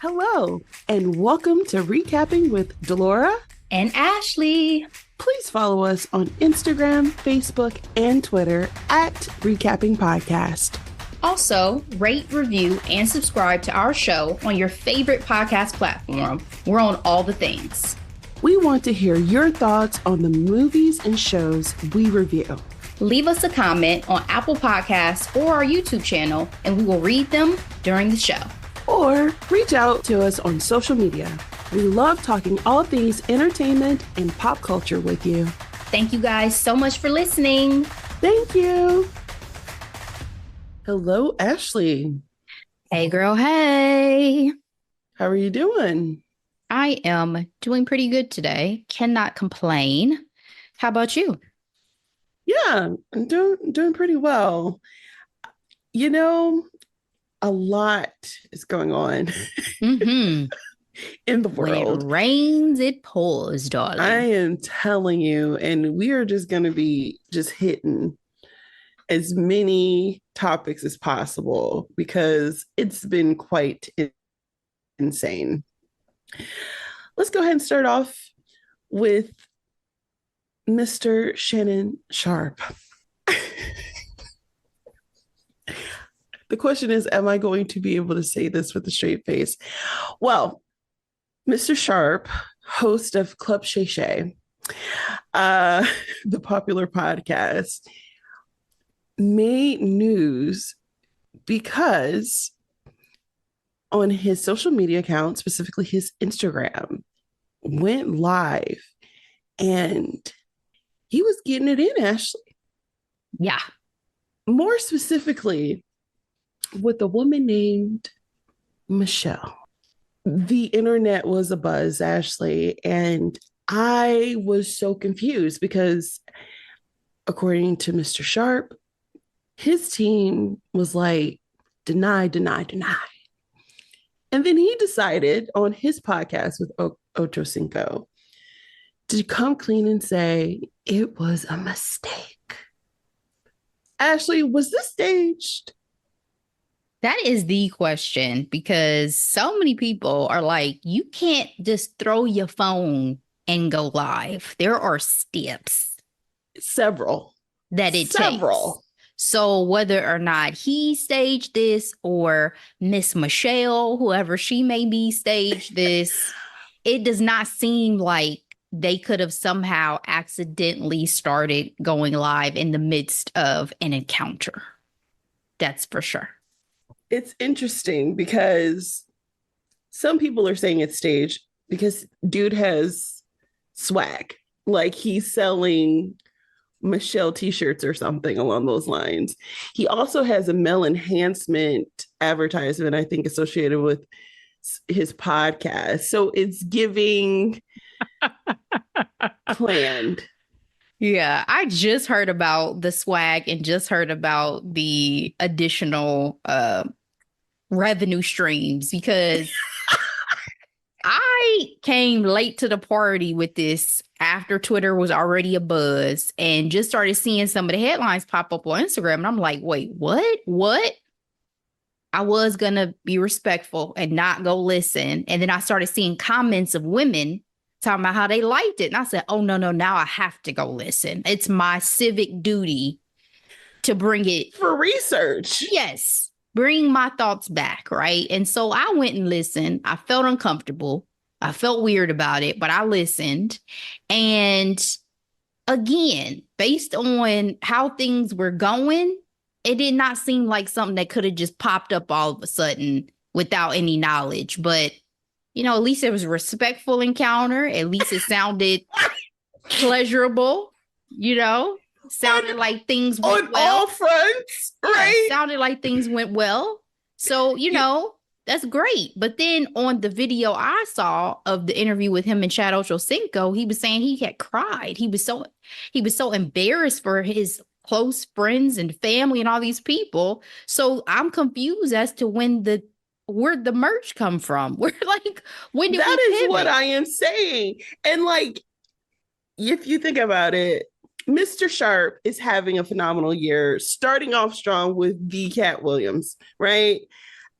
Hello, and welcome to Recapping with Delora and Ashley. Please follow us on Instagram, Facebook, and Twitter at Recapping Podcast. Also, rate, review, and subscribe to our show on your favorite podcast platform. We're on all the things. We want to hear your thoughts on the movies and shows we review. Leave us a comment on Apple Podcasts or our YouTube channel, and we will read them during the show. Or reach out to us on social media. We love talking all things entertainment and pop culture with you. Thank you guys so much for listening. Thank you. Hello, Ashley. Hey, girl. Hey. How are you doing? I am doing pretty good today. Cannot complain. How about you? Yeah, I'm doing pretty well. You know, a lot is going on in the world. When it rains, it pours, darling. I am telling you, and we are just going to be just hitting as many topics as possible because it's been quite insane. Let's go ahead and start off with Mr. Shannon Sharpe. The question is, am I going to be able to say this with a straight face? Well, Mr. Sharpe, host of Club Shay Shay, the popular podcast, made news because on his social media account, specifically his Instagram, went live and he was getting it in, Ashley. Yeah. More specifically, with a woman named Michelle. The internet was abuzz, Ashley, and I was so confused because according to Mr. Sharpe, his team was like, deny. And then he decided on his podcast with Ocho Cinco to come clean and say it was a mistake. Ashley, was this staged? That is the question, because so many people are like, you can't just throw your phone and go live. There are steps. Several. That it takes. So whether or not he staged this or Miss Michelle, whoever she may be, staged this, it does not seem like they could have somehow accidentally started going live in the midst of an encounter. That's for sure. It's interesting because some people are saying it's staged because dude has swag. Like he's selling Michelle t-shirts or something along those lines. He also has a male enhancement advertisement, I think, associated with his podcast. So it's giving planned. Yeah, I just heard about the swag and just heard about the additional revenue streams because I came late to the party with this after Twitter was already a buzz and just started seeing some of the headlines pop up on Instagram. And I'm like, wait, what? I was going to be respectful and not go listen. And then I started seeing comments of women talking about how they liked it. And I said, oh, no, now I have to go listen. It's my civic duty to bring it. For research. Yes. Bring my thoughts back, right? And so I went and listened. I felt uncomfortable. I felt weird about it, but I listened. And again, based on how things were going, it did not seem like something that could have just popped up all of a sudden without any knowledge. But, you know, at least it was a respectful encounter. At least it sounded pleasurable, you know? Sounded like things went on well. all fronts, right? Yeah, sounded like things went well. So, you know, that's great. But then on the video I saw of the interview with him and Chad Ochocinco, he was saying he had cried. He was so embarrassed for his close friends and family and all these people. So I'm confused as to where'd the merch come from? When did we pivot? That is what I am saying. And like, if you think about it, Mr. Sharpe is having a phenomenal year, starting off strong with the Cat Williams, right?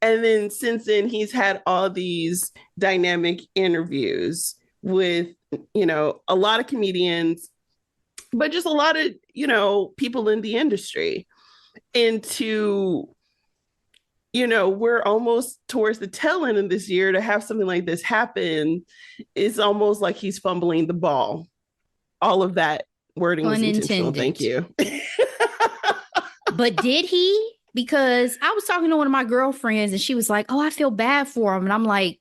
And then since then, he's had all these dynamic interviews with, a lot of comedians, but just a lot of, people in the industry. And we're almost towards the tail end of this year to have something like this happen. It's almost like he's fumbling the ball. All of that wording was intentional. Thank you. But did he? Because I was talking to one of my girlfriends and she was like, oh, I feel bad for him. And I'm like,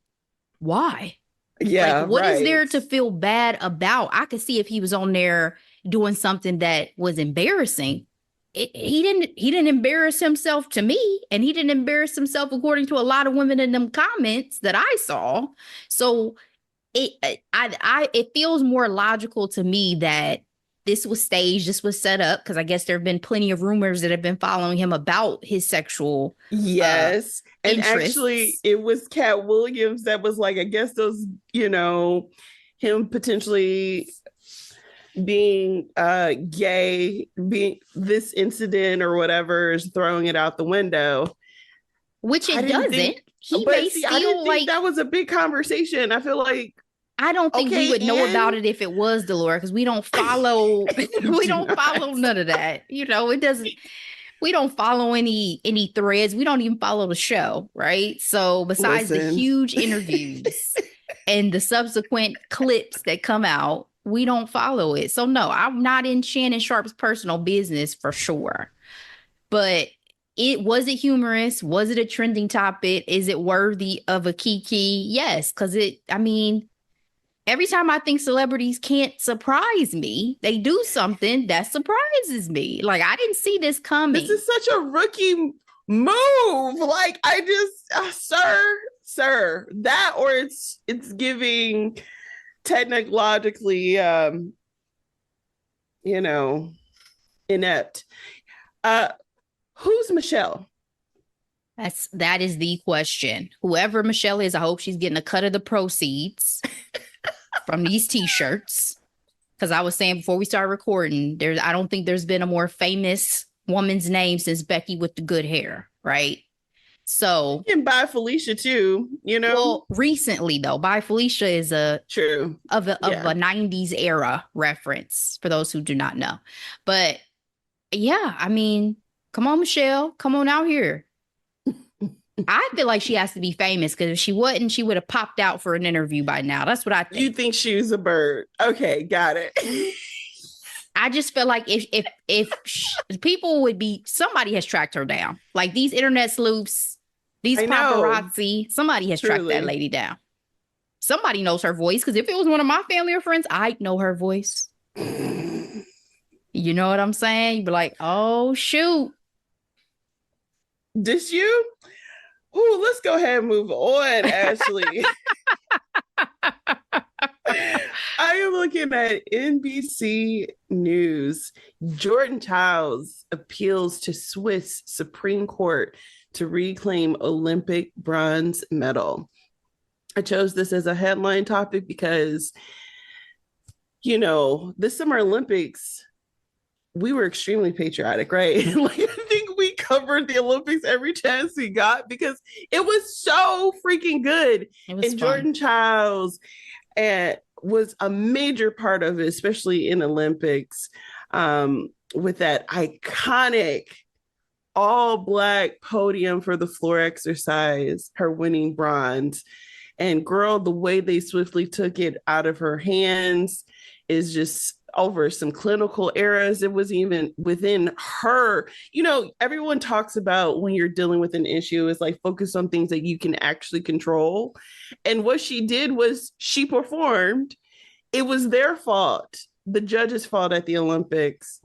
why? Yeah. Like, what is there to feel bad about? I could see if he was on there doing something that was embarrassing. He didn't embarrass himself to me, and he didn't embarrass himself according to a lot of women in them comments that I saw. So it feels more logical to me that this was staged, this was set up, because I guess there have been plenty of rumors that have been following him about his sexual and interests. Actually it was Cat Williams that was like, I guess those, him potentially being gay, being this incident or whatever is throwing it out the window, which it doesn't. I didn't think that was a big conversation. I feel like I don't think we would know about it if it was Delora, because we don't follow we don't follow none of that. It doesn't, we don't follow any threads. We don't even follow the show, right? So besides the huge interviews and the subsequent clips that come out, we don't follow it. So no, I'm not in Shannon Sharpe's personal business for sure. But was it humorous? Was it a trending topic? Is it worthy of a kiki? Yes, because every time I think celebrities can't surprise me, they do something that surprises me. Like, I didn't see this coming. This is such a rookie move. Like, I just, sir, that, or it's giving technologically, inept. Who's Michelle? That is the question. Whoever Michelle is, I hope she's getting a cut of the proceeds from these t-shirts. Because I was saying before we started recording, I don't think there's been a more famous woman's name since Becky with the good hair, right? So you can buy Felicia too, Well, recently though, By Felicia is a 90s era reference for those who do not know. But yeah, come on, Michelle, come on out here. I feel like she has to be famous, because if she wasn't, she would have popped out for an interview by now. That's what I think. You think she was a bird? Okay, got it. I just feel like if people would be, somebody has tracked her down. Like these internet sleuths, these paparazzi, somebody has tracked that lady down. Somebody knows her voice, because if it was one of my family or friends, I'd know her voice. You know what I'm saying? You'd be like, oh, shoot. Did you? Ooh, let's go ahead and move on, Ashley. I am looking at NBC News. Jordan Chiles appeals to Swiss Supreme Court to reclaim Olympic bronze medal. I chose this as a headline topic because, this Summer Olympics, we were extremely patriotic, right? Like, I think we covered the Olympics every chance we got because it was so freaking good. And fun. Jordan Chiles was a major part of it, especially in Olympics, with that iconic all-Black podium for the floor exercise, her winning bronze. And girl, the way they swiftly took it out of her hands is just over some clinical errors. It was even within her, everyone talks about when you're dealing with an issue is like focus on things that you can actually control. And what she did was she performed. It was their fault, the judges' fault at the Olympics.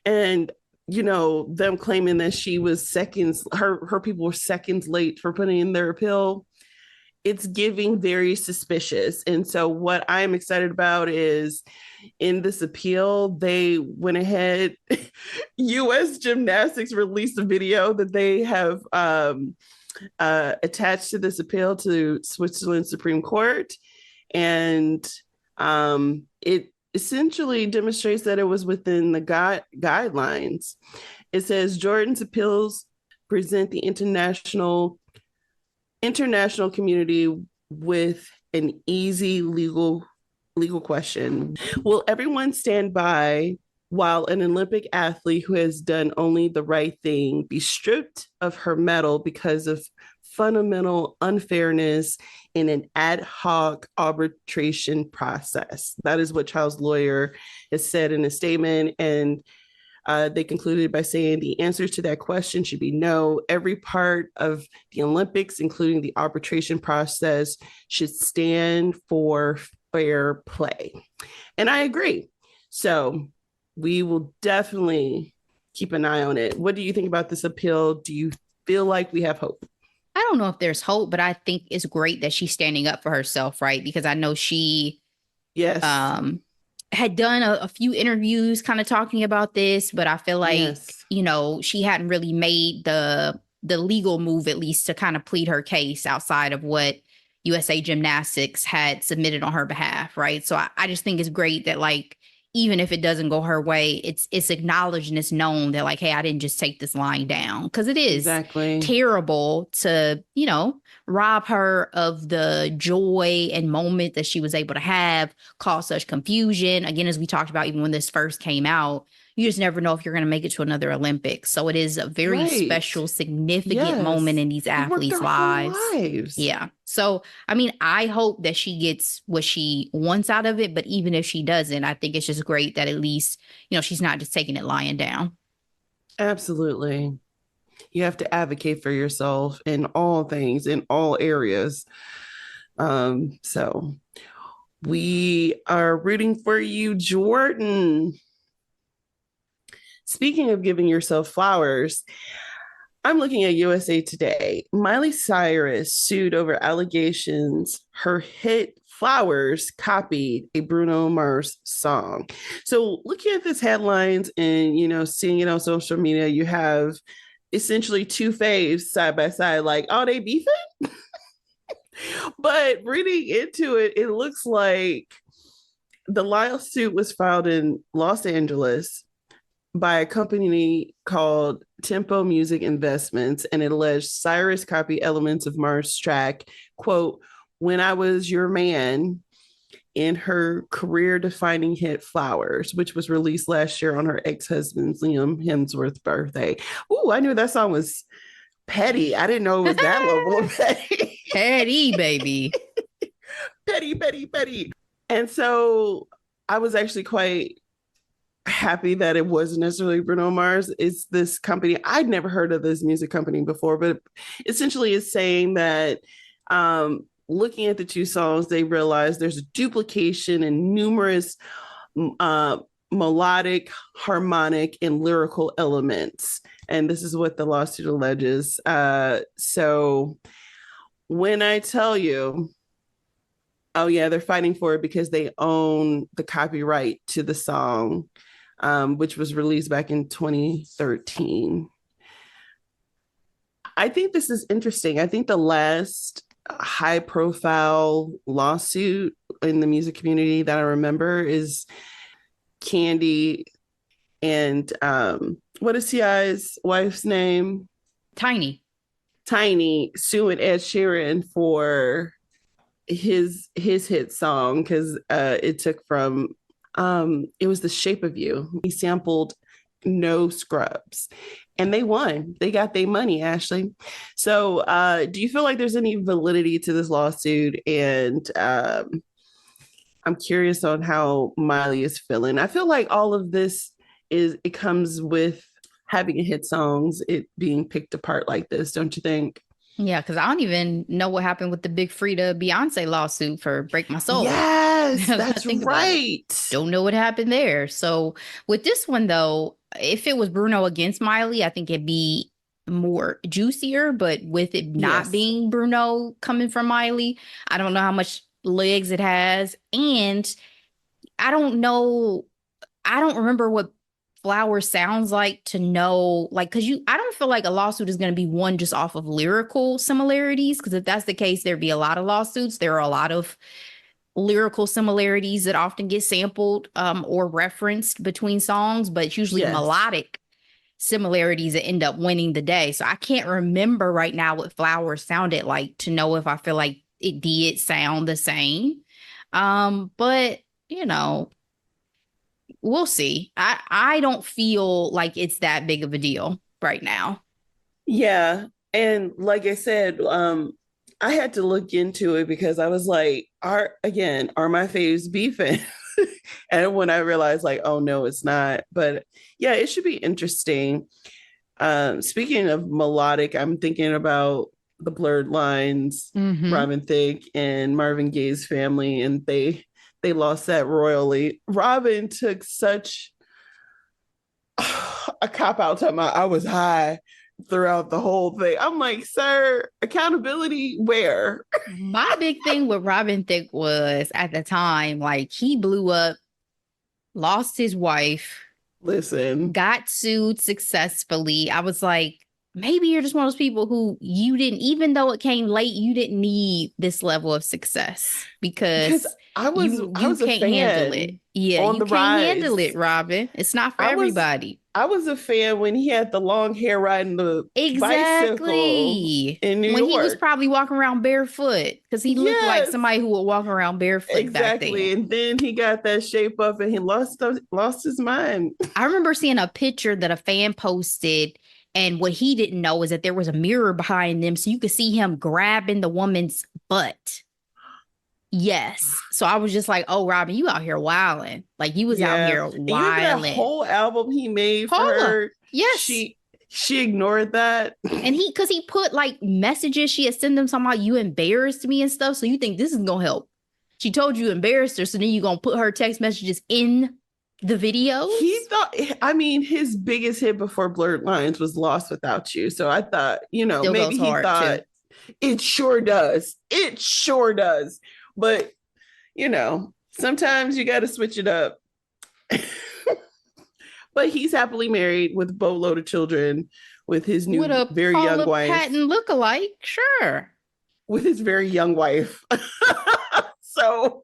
And, them claiming that she was seconds, her people were seconds late for putting in their appeal. It's giving very suspicious. And so what I'm excited about is in this appeal, they went ahead, U.S. Gymnastics released a video that they have attached to this appeal to Switzerland Supreme Court. And it essentially demonstrates that it was within the guidelines. It says Jordan's appeals present the international community with an easy legal question. Will everyone stand by while an Olympic athlete who has done only the right thing be stripped of her medal because of fundamental unfairness in an ad hoc arbitration process? That is what Chiles' lawyer has said in a statement. And they concluded by saying the answers to that question should be no. Every part of the Olympics, including the arbitration process, should stand for fair play. And I agree. So we will definitely keep an eye on it. What do you think about this appeal? Do you feel like we have hope? I don't know if there's hope, but I think it's great that she's standing up for herself, right? Because I know she Yes. Had done a few interviews kind of talking about this, but I feel like, Yes. She hadn't really made the legal move, at least to kind of plead her case outside of what USA Gymnastics had submitted on her behalf, right? So I just think it's great that, like, even if it doesn't go her way, it's acknowledged and it's known that, like, hey, I didn't just take this lying down, because it is exactly terrible to, rob her of the joy and moment that she was able to have, cause such confusion. Again, as we talked about, even when this first came out, you just never know if you're going to make it to another Olympics. So it is a very special, significant moment in these athletes' lives. Yeah. So, I mean, I hope that she gets what she wants out of it. But even if she doesn't, I think it's just great that at least, she's not just taking it lying down. Absolutely. You have to advocate for yourself in all things, in all areas. So we are rooting for you, Jordan. Speaking of giving yourself flowers, I'm looking at USA Today. Miley Cyrus sued over allegations her hit Flowers copied a Bruno Mars song. So looking at this headlines and, seeing it on social media, you have essentially two faves side by side, like, oh, they beefing? But reading into it, it looks like the lawsuit was filed in Los Angeles by a company called Tempo Music Investments, and it alleged Cyrus copied elements of Mars' track, quote, When I Was Your Man, in her career-defining hit Flowers, which was released last year on her ex-husband's Liam Hemsworth's birthday. Ooh, I knew that song was petty. I didn't know it was that level of petty. Petty, baby. Petty. And so I was actually quite happy that it wasn't necessarily Bruno Mars. It's this company. I'd never heard of this music company before, but essentially it's saying that looking at the two songs, they realized there's a duplication in numerous melodic, harmonic, and lyrical elements. And this is what the lawsuit alleges. So when I tell you, oh yeah, they're fighting for it because they own the copyright to the song, which was released back in 2013. I think this is interesting. I think the last high profile lawsuit in the music community that I remember is Candy and what is T.I.'s wife's name? Tiny suing Ed Sheeran for his hit song because it took from it was The Shape of You. He sampled No Scrubs and they won. They got their money, Ashley. So do you feel like there's any validity to this lawsuit? And I'm curious on how Miley is feeling. I feel like all of this it comes with having a hit songs, it being picked apart like this, don't you think? Yeah, because I don't even know what happened with the Big Frida Beyonce lawsuit for Break My Soul. Yes, that's right. Don't know what happened there. So with this one, though, if it was Bruno against Miley, I think it'd be more juicier. But with it not being Bruno coming from Miley, I don't know how much legs it has. And I don't know. I don't remember what Flower sounds like to know, like, because I don't feel like a lawsuit is going to be won just off of lyrical similarities, because if that's the case, there'd be a lot of lawsuits. There are a lot of lyrical similarities that often get sampled or referenced between songs, but it's usually melodic similarities that end up winning the day. So I can't remember right now what Flowers sounded like to know if I feel like it did sound the same. But you know, we'll see. I don't feel like it's that big of a deal right now. Yeah. And like I said, I had to look into it because I was like, are my faves beefing? And when I realized like, oh no, it's not. But yeah, it should be interesting. Speaking of melodic, I'm thinking about the Blurred Lines, Mm-hmm. Robin Thicke and Marvin Gaye's family, and they lost that royally. Robin took such a cop out time. I was high throughout the whole thing. I'm like, sir, accountability where? My big thing with Robin Thicke was at the time, like he blew up, lost his wife, Listen, got sued successfully. I was like, maybe you're just one of those people who you didn't, even though it came late, you didn't need this level of success because because I was you a can't handle it. fan Yeah, on you the can't handle rise. it, Robin. It's not for I was everybody. I was a fan when he had the long hair riding the bicycle Exactly. in New When he was York. probably walking around barefoot because he looked like Yes, somebody who would walk around barefoot back then. exactly. And then he got that shape up and he lost his mind. I remember seeing a picture that a fan posted, and what he didn't know is that there was a mirror behind them, so you could see him grabbing the woman's butt. Yes. So I was just like, oh, Robin, you out here wilding. Like you was out Yeah. here And you remember that wilding. whole album he made for Paula. her? Yes. She ignored that. And because he put like messages, she had sent them something like, you embarrassed me and stuff. So you think this is going to help. She told you embarrassed her. So then you're going to put her text messages in the videos. He thought, I mean, his biggest hit before Blurred Lines was Lost Without You. So I thought, Still maybe goes he hard thought too. it sure does. It sure does. But, sometimes you got to switch it up. But he's happily married with a boatload of children with his With new a very young Paula wife. Patton lookalike, sure. With his very young wife. So,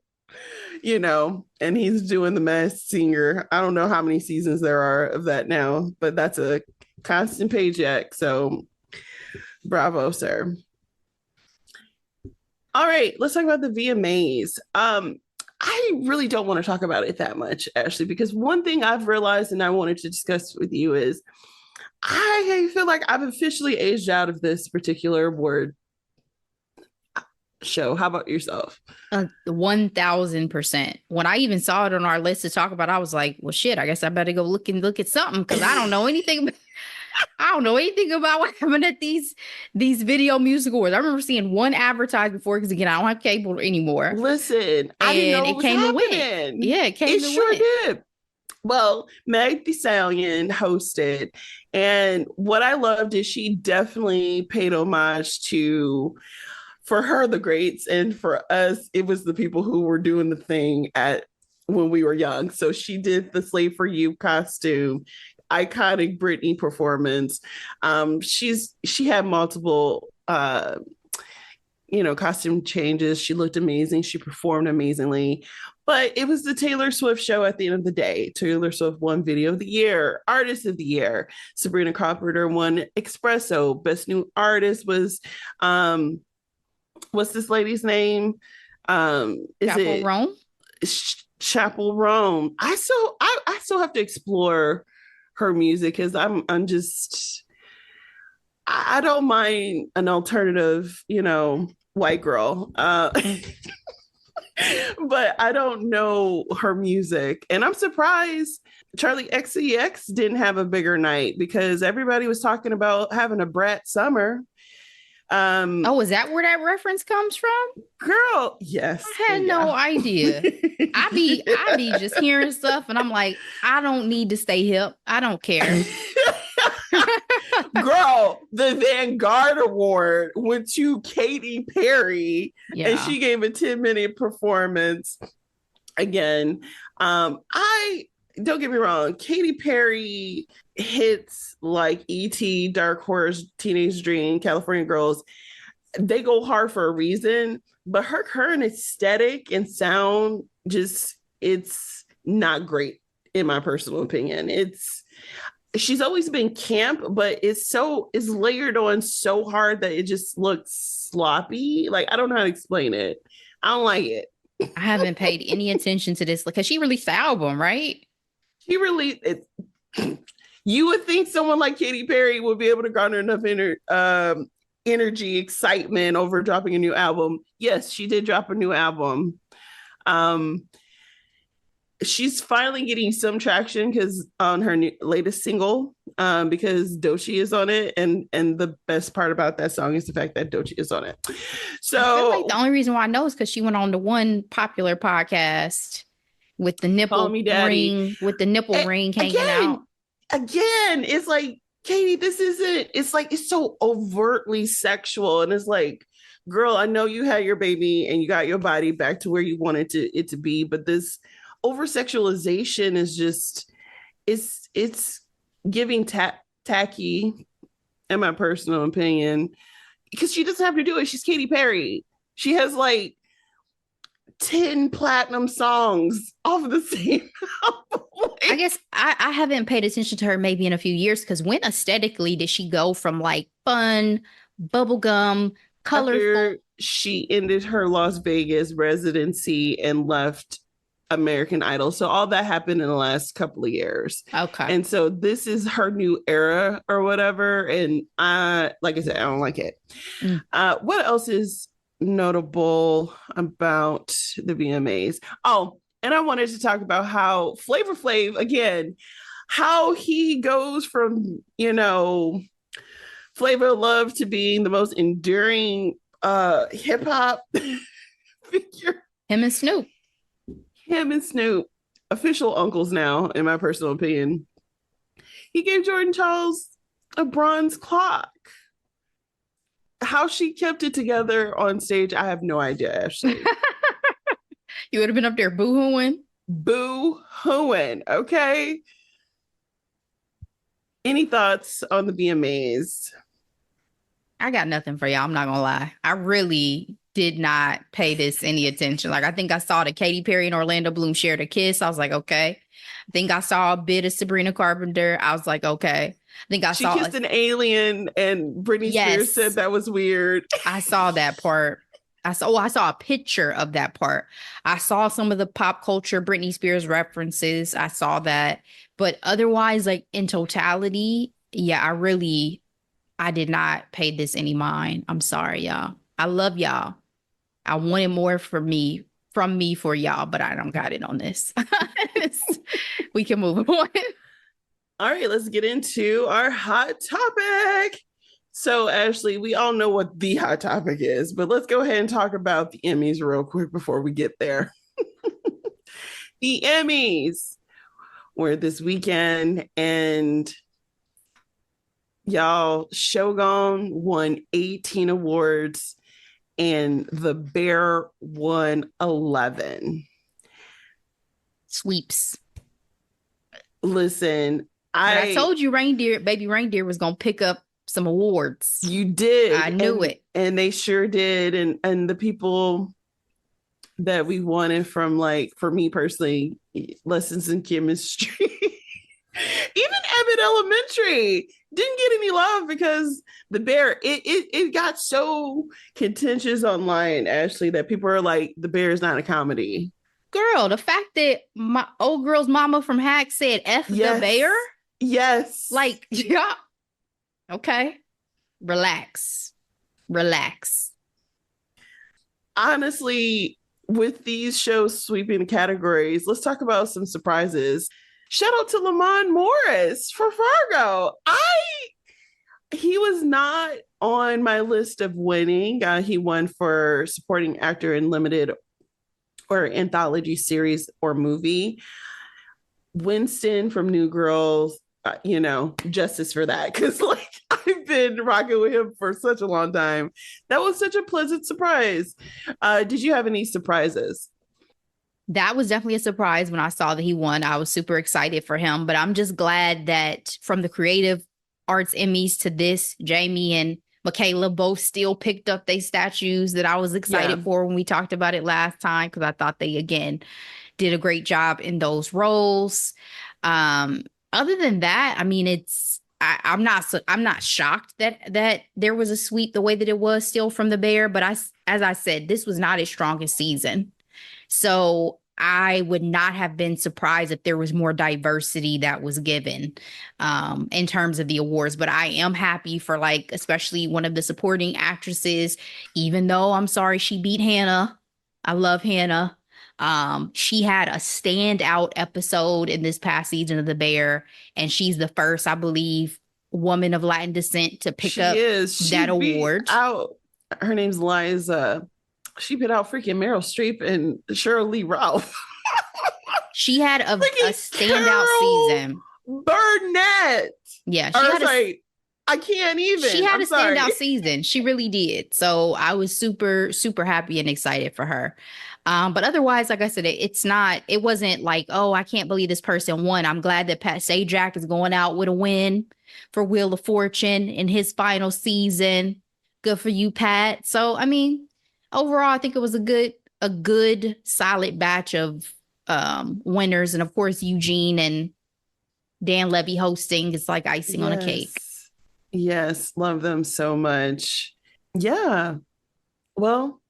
and he's doing the Masked Singer. I don't know how many seasons there are of that now, but that's a constant paycheck. So, bravo, sir. All right, let's talk about the VMAs. I really don't want to talk about it that much, Ashley, because one thing I've realized and I wanted to discuss with you is I feel like I've officially aged out of this particular award show. How about yourself? 1000%. When I even saw it on our list to talk about, I was like, well, shit, I guess I better go look at something because I don't know anything. I don't know anything about what happened at these Video Music Awards. I remember seeing one advertised before because again, I don't have cable anymore. Listen, I didn't know And it it was came to win. happening. Yeah, it came It to sure win. did. Well, Meg Thee Stallion hosted, and what I loved is she definitely paid homage to, for her, the greats, and for us, it was the people who were doing the thing at when we were young. So she did the Slave for You costume, iconic Britney performance. She had multiple costume changes. She looked amazing. She performed amazingly. But it was the Taylor Swift show at the end of the day. Taylor Swift won Video of the Year, Artist of the Year. Sabrina Carpenter won Espresso. Best New Artist was, what's this lady's name? Is Chapel it Rome? Chapel Rome? I still have to explore her music because I'm just I don't mind an alternative, white girl. But I don't know her music. And I'm surprised Charlie XCX didn't have a bigger night because everybody was talking about having a brat summer. Oh, is that where that reference comes from? Girl, yes. I had no idea. I be just hearing stuff and I'm like, I don't need to stay hip. I don't care. Girl, the Vanguard Award went to Katy Perry, and she gave a 10-minute performance. Again, I don't get me wrong, Katy Perry hits like E.T., Dark Horse, Teenage Dream, California Girls, they go hard for a reason, but her current aesthetic and sound it's not great in my personal opinion. she's always been camp, but it's layered on so hard that it just looks sloppy. Like, I don't know how to explain it. I don't like it. I haven't paid any attention to this because she released the album, right? She really it, you would think someone like Katy Perry would be able to garner enough energy, excitement over dropping a new album. Yes, she did drop a new album. Um, she's finally getting some traction because on her latest single, because Doechii is on it, and the best part about that song is the fact that Doechii is on it. So I feel like the only reason why I know is because she went on the one popular podcast with the nipple ring, hanging out. Again, it's like, Katie, this isn't. It's like it's so overtly sexual, and it's like, girl, I know you had your baby and you got your body back to where you wanted it to be, but this over sexualization is just it's giving tacky, in my personal opinion, because she doesn't have to do it. She's Katy Perry. She has like 10 platinum songs off of the same album. I guess I haven't paid attention to her maybe in a few years, because when aesthetically did she go from like fun, bubblegum, colorful? After she ended her Las Vegas residency and left American Idol. So all that happened in the last couple of years. Okay. And so this is her new era or whatever. And like I said, I don't like it. What else is notable about the VMAs? Oh, and I wanted to talk about how Flavor Flav, again, how he goes from, Flavor of Love to being the most enduring hip hop figure. Him and Snoop, official uncles now, in my personal opinion. He gave Jordan Charles a bronze clock. How she kept it together on stage, I have no idea, Ashley. You would have been up there boo-hooing. Boo-hooing, okay? Any thoughts on the VMAs? I got nothing for y'all. I'm not gonna lie. I really did not pay this any attention. Like, I think I saw that Katy Perry and Orlando Bloom shared a kiss. I was like, okay. I think I saw a bit of Sabrina Carpenter. I was like, okay. I think she kissed an alien, and Britney Spears said that was weird. I saw that part. I saw a picture of that part. I saw some of the pop culture Britney Spears references. I saw that. But otherwise, like in totality, yeah, I did not pay this any mind. I'm sorry, y'all. I love y'all. I wanted more from me for y'all, but I don't got it on this. We can move on. All right, let's get into our hot topic. So, Ashley, we all know what the hot topic is, but let's go ahead and talk about the Emmys real quick before we get there. The Emmys were this weekend, and y'all, Shogun won 18 awards, and The Bear won 11. Sweeps. Listen, I told you Baby Reindeer was going to pick up some awards. You did. I knew it. And they sure did. And the people that we wanted from, like, for me personally, Lessons in Chemistry, even Abbott Elementary didn't get any love because The Bear, it got so contentious online, Ashley, that people are like, The Bear is not a comedy. Girl, the fact that my old girl's mama from Hack said F the Bear? Yes. Like, yeah. Okay. Relax. Honestly, with these shows sweeping the categories, let's talk about some surprises. Shout out to Lamont Morris for Fargo. He was not on my list of winning. He won for supporting actor in limited or anthology series or movie. Winston from New Girls, justice for that, because like I've been rocking with him for such a long time. That was such a pleasant surprise. Did you have any surprises? That was definitely a surprise when I saw that he won. I was super excited for him, but I'm just glad that from the Creative Arts Emmys to this, Jamie and Michaela both still picked up their statues that I was excited for when we talked about it last time, because I thought they, again, did a great job in those roles. Other than that, I mean, I'm not shocked that there was a sweep the way that it was still from the Bear, but as I said, this was not its strongest season. So I would not have been surprised if there was more diversity that was given in terms of the awards. But I am happy for, like, especially one of the supporting actresses, even though I'm sorry she beat Hannah. I love Hannah. She had a standout episode in this past season of The Bear, and she's the first, I believe, woman of Latin descent to pick She up is. She that beat award. out. Her name's Liza. She beat out freaking Meryl Streep and Cheryl Lee Ralph. She had a Freaking standout Carol season. Burnett. Yeah, Or sorry, I can't even. she had I'm a sorry. standout season. She really did. So I was super, super happy and excited for her. But otherwise, like I said, it wasn't like, oh, I can't believe this person won. I'm glad that Pat Sajak is going out with a win for Wheel of Fortune in his final season. Good for you, Pat. So, I mean, overall, I think it was a good, solid batch of winners. And of course, Eugene and Dan Levy hosting is like icing on a cake. Yes, love them so much. Yeah. Well,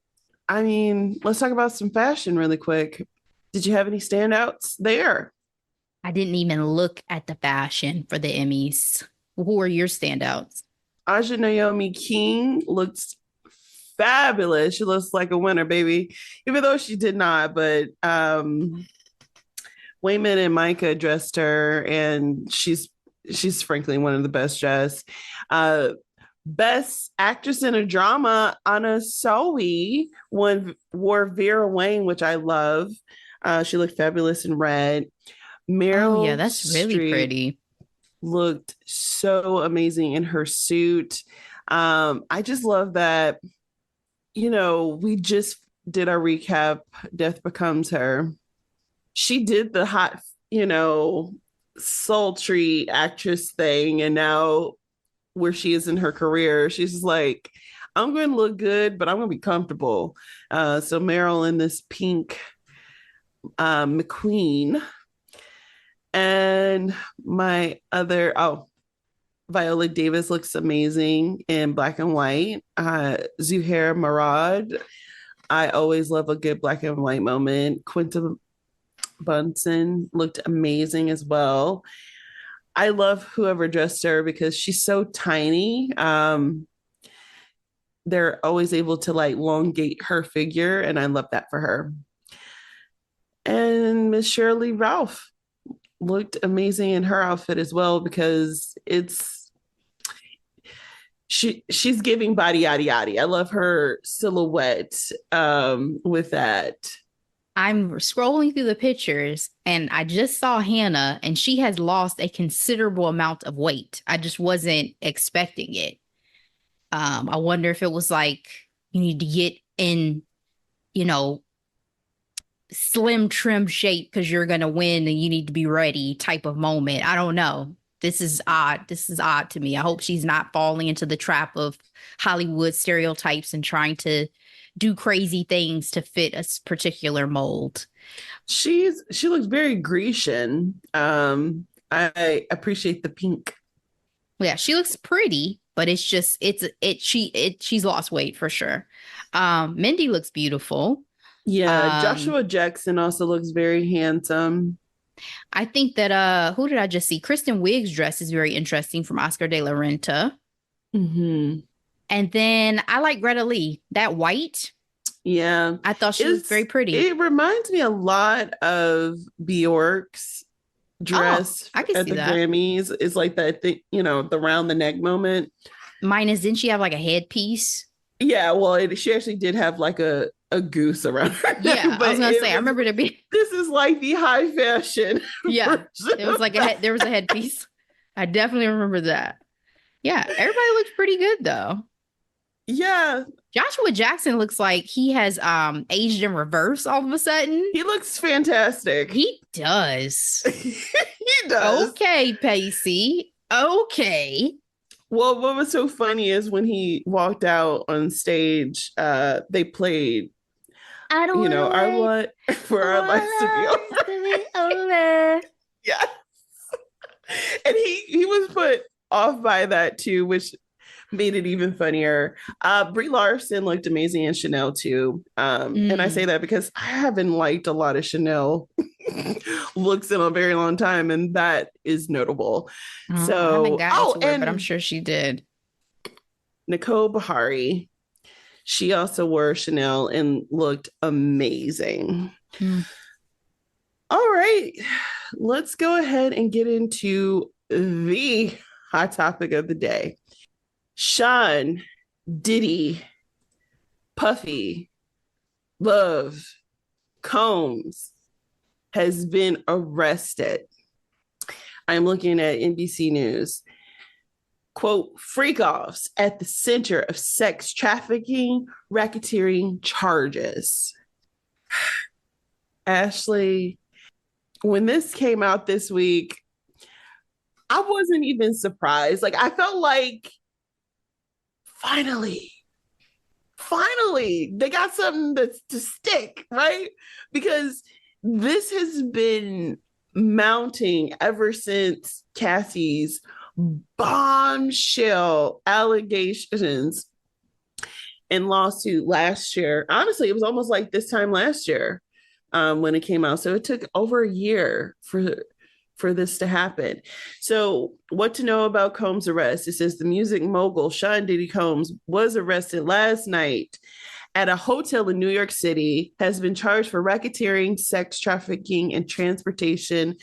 I mean, let's talk about some fashion really quick. Did you have any standouts there? I didn't even look at the fashion for the Emmys. Who are your standouts? Aja Naomi King looked fabulous. She looks like a winner, baby. Even though she did not, but Wayman and Micah dressed her, and she's frankly one of the best dressed. Best actress in a drama, Anna Sowie wore Vera Wang, which I love. She looked fabulous in red. Meryl Oh yeah, that's really Streep pretty. looked so amazing in her suit. I just love that, we just did our recap, Death Becomes Her. She did the hot, sultry actress thing. And now where she is in her career, she's just like, I'm going to look good, but I'm going to be comfortable. So Meryl in this pink McQueen. And Viola Davis looks amazing in black and white. Zuhair Marad, I always love a good black and white moment. Quinta Bunsen looked amazing as well. I love whoever dressed her because she's so tiny. They're always able to like elongate her figure, and I love that for her. And Miss Shirley Ralph looked amazing in her outfit as well because she's giving body yaddy yaddy. I love her silhouette with that. I'm scrolling through the pictures and I just saw Hannah and she has lost a considerable amount of weight. I just wasn't expecting it. I wonder if it was like you need to get in, slim trim shape because you're going to win and you need to be ready type of moment. I don't know. This is odd. This is odd to me. I hope she's not falling into the trap of Hollywood stereotypes and trying to do crazy things to fit a particular mold. She looks very Grecian. I appreciate the pink. Yeah, she looks pretty, but it's just she's lost weight for sure. Mindy looks beautiful. Yeah, Joshua Jackson also looks very handsome. I think that who did I just see? Kristen Wiig's dress is very interesting from Oscar de la Renta. Mm-hmm. And then I like Greta Lee. That white. Yeah. I thought she was very pretty. It reminds me a lot of Bjork's dress I can at see the that. Grammys. It's like that thing, the round the neck moment. Didn't she have like a headpiece? Yeah, well, she actually did have like a goose around her. Yeah, I was gonna say, I remember there being. This is like the high fashion. Yeah, it was like there was a headpiece. I definitely remember that. Yeah, everybody looks pretty good though. Yeah. Joshua Jackson looks like he has aged in reverse all of a sudden. He looks fantastic. He does. He does. Okay, Pacey. Okay. Well, what was so funny is when he walked out on stage, they played, I don't I want for our lives to be over. Over. Yes. And he was put off by that too, which made it even funnier. Brie Larson looked amazing in Chanel too. And I say that because I haven't liked a lot of Chanel looks in a very long time, and that is notable. I haven't gotten to her, and but I'm sure she did. Nicole Bahari, she also wore Chanel and looked amazing. All right, let's go ahead and get into the hot topic of the day. Sean, Diddy, Puffy, Love, Combs has been arrested. I'm looking at NBC News. Quote, freak offs at the center of sex trafficking, racketeering charges. Ashley, when this came out this week, I wasn't even surprised. Like, I felt like finally, they got something that's to stick, right? Because this has been mounting ever since Cassie's bombshell allegations and lawsuit last year. Honestly, it was almost like this time last year when it came out. So it took over a year for this to happen. So what to know about Combs' arrest? It says the music mogul Sean Diddy Combs was arrested last night at a hotel in New York City, has been charged for racketeering, sex trafficking, and transportation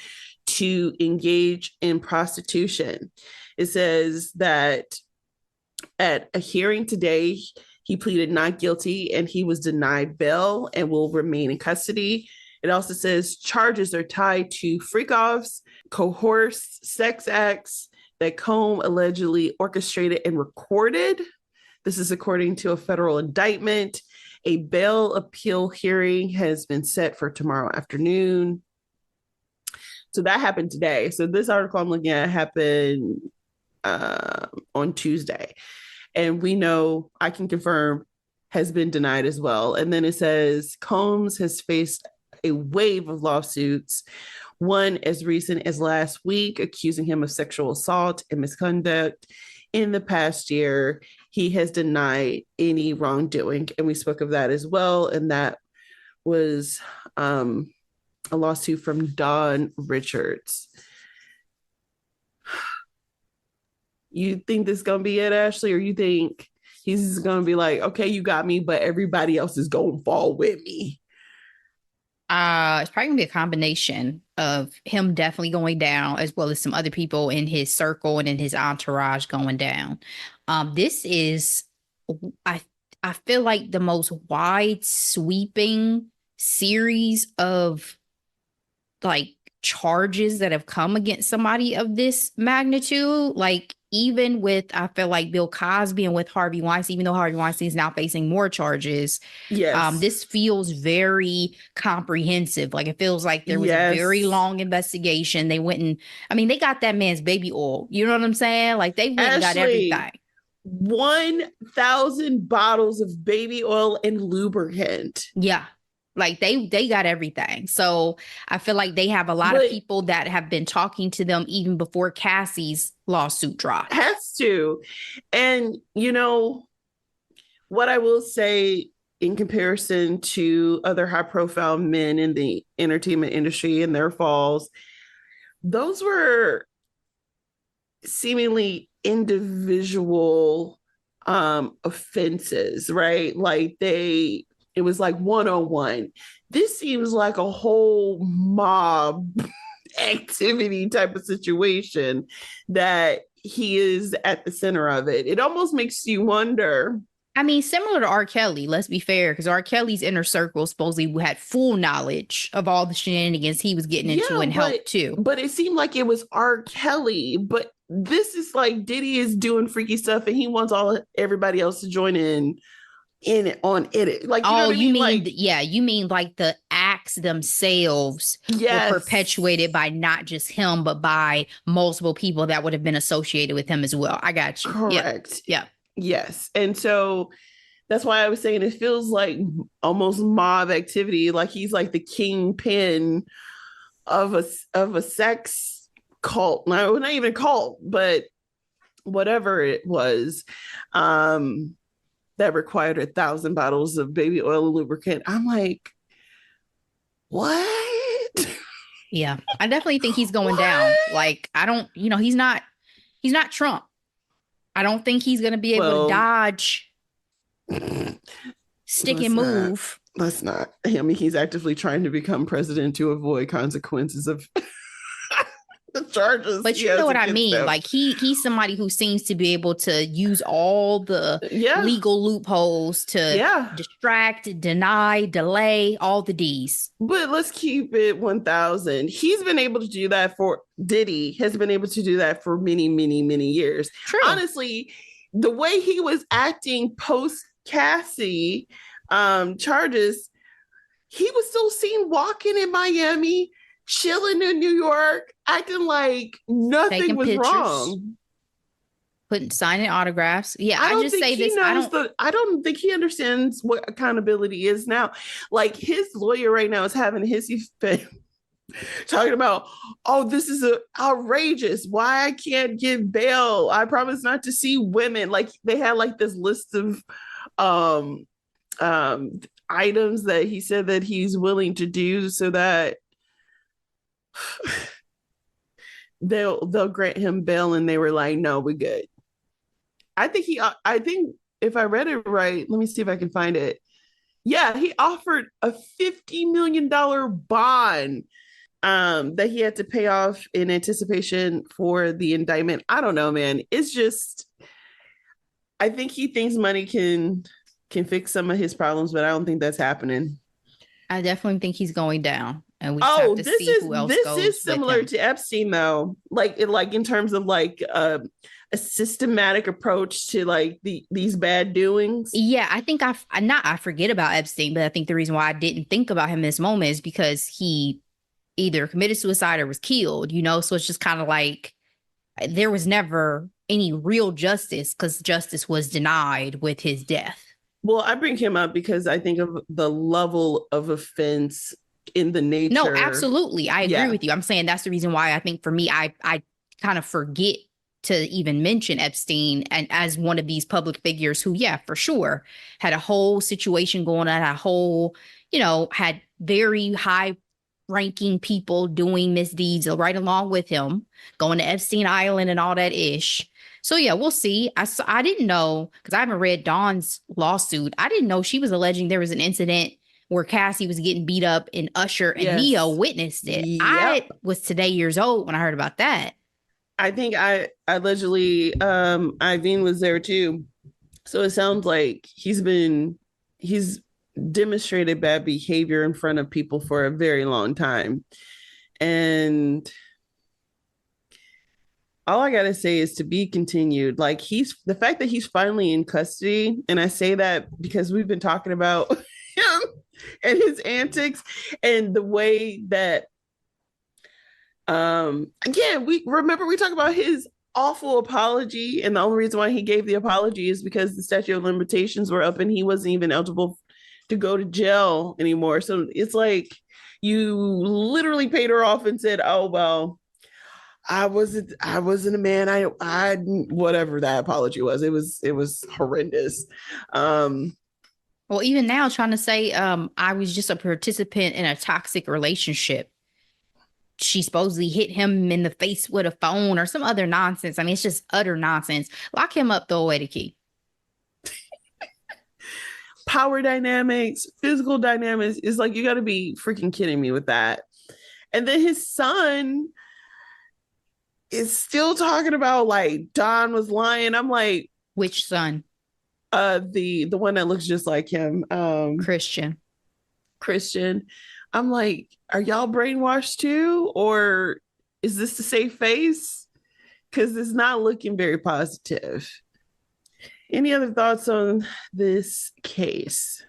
to engage in prostitution. It says that at a hearing today, he pleaded not guilty and he was denied bail and will remain in custody. It also says charges are tied to freak-offs, coerced sex acts that Combs allegedly orchestrated and recorded. This is according to a federal indictment. A bail appeal hearing has been set for tomorrow afternoon. So that happened today. So this article I'm looking at happened on Tuesday. And we know, I can confirm, has been denied as well. And then it says Combs has faced a wave of lawsuits, one as recent as last week, accusing him of sexual assault and misconduct. In the past year, he has denied any wrongdoing. And we spoke of that as well. And that was a lawsuit from Don Richards. You think this is going to be it, Ashley? Or you think he's going to be like, okay, you got me, but everybody else is going to fall with me? It's probably gonna be a combination of him definitely going down, as well as some other people in his circle and in his entourage going down. This is, I feel like the most wide sweeping series of like charges that have come against somebody of this magnitude. Like even with, I feel like Bill Cosby and with Harvey Weinstein, even though Harvey Weinstein is now facing more charges. Yes. This feels very comprehensive. Like it feels like there was a very long investigation. They went and, I mean, they got that man's baby oil. You know what I'm saying? Like they went and got everything. 1,000 bottles of baby oil and lubricant. Yeah. Like they got everything. So I feel like they have a lot of people that have been talking to them even before Cassie's lawsuit dropped. Has to. And, you know, what I will say in comparison to other high profile men in the entertainment industry and their falls, those were seemingly individual offenses, right? Like it was like 101. This seems like a whole mob activity type of situation that he is at the center of it. It almost makes you wonder. I mean, similar to R. Kelly, let's be fair, because R. Kelly's inner circle supposedly had full knowledge of all the shenanigans he was getting into and helped too. But it seemed like it was R. Kelly. But this is like Diddy is doing freaky stuff and he wants everybody else to join in it. Like, you know what I mean? You mean like the acts themselves were perpetuated by not just him, but by multiple people that would have been associated with him as well. I got you. Correct. Yeah. Yes. And so that's why I was saying it feels like almost mob activity. Like he's like the kingpin of a sex cult, no, not even cult, but whatever it was, that required 1,000 bottles of baby oil and lubricant. I'm like, what? Yeah, I definitely think he's going down. What? Like, I don't, he's not Trump. I don't think he's going to be able to Well, dodge, stick and let's not. move. Let's not. I mean, he's actively trying to become president to avoid consequences of the charges. But you know what I mean? Them. Like he's somebody who seems to be able to use all the legal loopholes to distract, deny, delay, all the D's. But let's keep it 1,000. He's been able to do that for Diddy has been able to do that for many, many, many years. True. Honestly, the way he was acting post Cassie charges, he was still seen walking in Miami, chilling in New York, acting like nothing taking was pictures, wrong, signing autographs. Yeah, I just say this. I don't think he understands what accountability is now. Like his lawyer right now is having a hissy fit, talking about, oh, this is outrageous. Why I can't give bail? I promise not to see women. Like they had like this list of items that he said that he's willing to do so that they'll grant him bail, and they were like, no, we're good. I think if I read it right, let me see if I can find it. Yeah, he offered a $50 million bond that he had to pay off in anticipation for the indictment. I don't know, man. It's just, I think he thinks money can fix some of his problems, but I don't think that's happening. I definitely think he's going down. And we have to see who else goes. This is similar to Epstein, though. Like in terms of like a systematic approach to like these bad doings. Yeah, I think I forget about Epstein, but I think the reason why I didn't think about him in this moment is because he either committed suicide or was killed. So it's just kind of like there was never any real justice because justice was denied with his death. Well, I bring him up because I think of the level of offense in the nature. No, absolutely. I agree with you. I'm saying that's the reason why I think for me, I kind of forget to even mention Epstein and as one of these public figures who, for sure, had a whole situation going on, a whole, had very high ranking people doing misdeeds right along with him, going to Epstein Island and all that ish. So, we'll see. I didn't know, because I haven't read Dawn's lawsuit. I didn't know she was alleging there was an incident where Cassie was getting beat up and Usher and Nia witnessed it. Yep. I was today years old when I heard about that. I think I allegedly, Iveen was there too. So it sounds like he's demonstrated bad behavior in front of people for a very long time. And all I gotta say is to be continued. Like the fact that he's finally in custody, and I say that because we've been talking about him and his antics and the way that again, we talk about his awful apology, and the only reason why he gave the apology is because the statute of limitations were up and he wasn't even eligible to go to jail anymore. So it's like you literally paid her off and said, oh well, I wasn't a man. I whatever that apology was. It was horrendous. Well, even now trying to say I was just a participant in a toxic relationship. She supposedly hit him in the face with a phone or some other nonsense. I mean, it's just utter nonsense. Lock him up, throw away the key. Power dynamics, physical dynamics. It's like, you got to be freaking kidding me with that. And then his son is still talking about like Don was lying. I'm like, which son? The one that looks just like him. Christian. I'm like, are y'all brainwashed too? Or is this the safe face? Because it's not looking very positive. Any other thoughts on this case?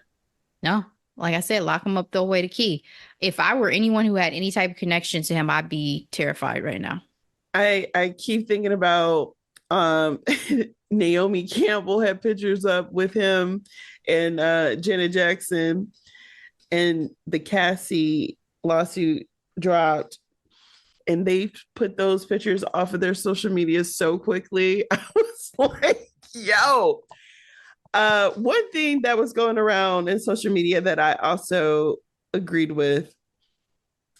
No. Like I said, lock him up, throw away the key. If I were anyone who had any type of connection to him, I'd be terrified right now. I keep thinking about Naomi Campbell had pictures up with him and Janet Jackson, and the Cassie lawsuit dropped, and they put those pictures off of their social media so quickly. I was like, yo. One thing that was going around in social media that I also agreed with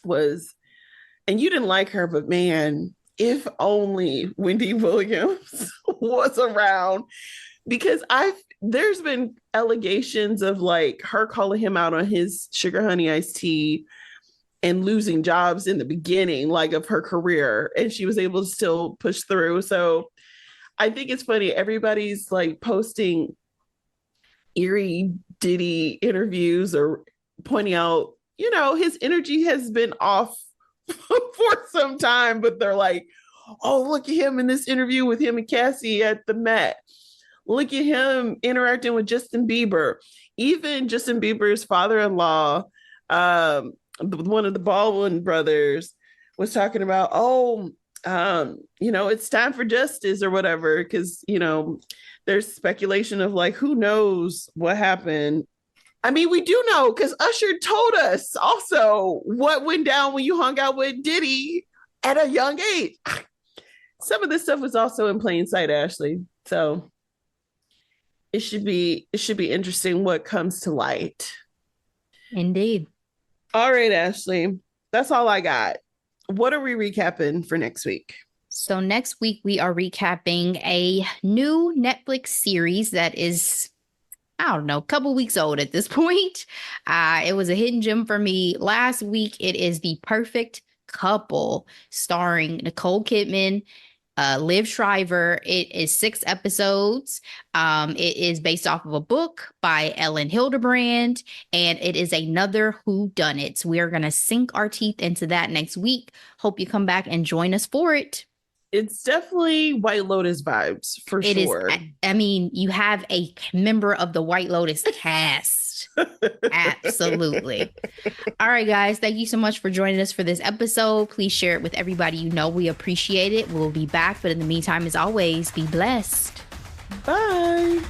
was, and you didn't like her, but man, if only Wendy Williams was around, because there's been allegations of like her calling him out on his sugar honey iced tea and losing jobs in the beginning, like of her career, and she was able to still push through. So I think it's funny. Everybody's like posting eerie Diddy interviews or pointing out, his energy has been off for some time, but they're like, oh, look at him in this interview with him and Cassie at the Met. Look at him interacting with Justin Bieber. Even Justin Bieber's father-in-law, one of the Baldwin brothers, was talking about, it's time for justice or whatever, because, there's speculation of like, who knows what happened. I mean, we do know because Usher told us also what went down when you hung out with Diddy at a young age. Some of this stuff was also in plain sight, Ashley. So it should be interesting what comes to light. Indeed. All right, Ashley. That's all I got. What are we recapping for next week? So next week, we are recapping a new Netflix series that is, I don't know, a couple weeks old at this point. It was a hidden gem for me last week. It is The Perfect Couple, starring Nicole Kidman, Liv Shriver. It is 6 episodes. It is based off of a book by Ellen Hildebrand, and it is another whodunit. We are going to sink our teeth into that next week. Hope you come back and join us for it. It's definitely White Lotus vibes for sure. I mean, you have a member of the White Lotus cast. Absolutely. All right, guys. Thank you so much for joining us for this episode. Please share it with everybody you know. We appreciate it. We'll be back. But in the meantime, as always, be blessed. Bye.